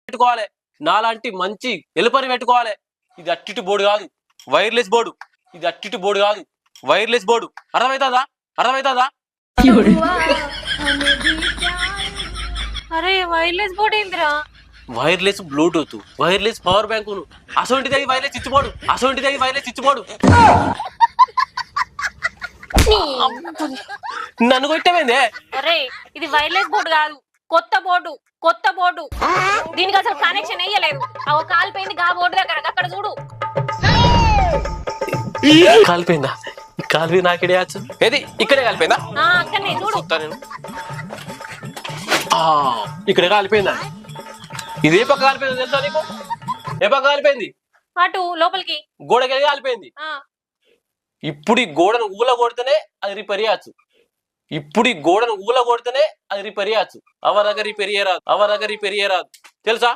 పెట్టుకోవాలి, నాలాంటి మంచి ఎలుపని పెట్టుకోవాలి. ఇది అట్టిటి బోర్డు కాదు, వైర్లెస్ బోర్డు. ఇది అట్టిటి బోర్డు కాదు, వైర్లెస్ బోర్డు. అర్థమవుతుందా? అర్థమవుతుందా? అరే వైర్లెస్ బోర్డ్ ఏందిరా? Wireless Bluetooth, wireless power bank. అసొంటి దగ్గర వైర్లెస్ ఇచ్చిపోడు, అసొంటి దగ్గర వైర్లెస్ ఇచ్చిపోడు. నన్ను కొట్టమైందే. అరే ఇది వైర్లెస్ బోర్డు కాదు, కొత్త బోర్డు, కొత్త బోర్డు. దీనికి అసలు కనెక్షన్ వేయలేదు. ఒక కాలిపోయింది గా బోర్డు దగ్గర, అక్కడ చూడు. కాలిపోయిందా? కాలిపోయి నాకేడేయచ్చు. ఏది ఇక్కడే కాలిపోయిందా? అక్కడనే చూడు. నేను ఇక్కడే కాలిపోయిందా? ఇదే పక్క కాలిపోయింది తెలుసా నీకు? ఏ పక్క కాలిపోయింది? అటు లోపలికి గోడకి కాలిపోయింది. ఇప్పుడు ఈ గోడను ఊల కొడితేనే అది రిపేర్ చేయచ్చు. ఇప్పుడు ఈ గోడను ఊల కొడితేనే అది రిపేర్ చేయచ్చు. అవర్ దగ్గర రిపేర్ చేయరాదు, అవర్ దగ్గర రిపేర్ చేయరాదు తెలుసా?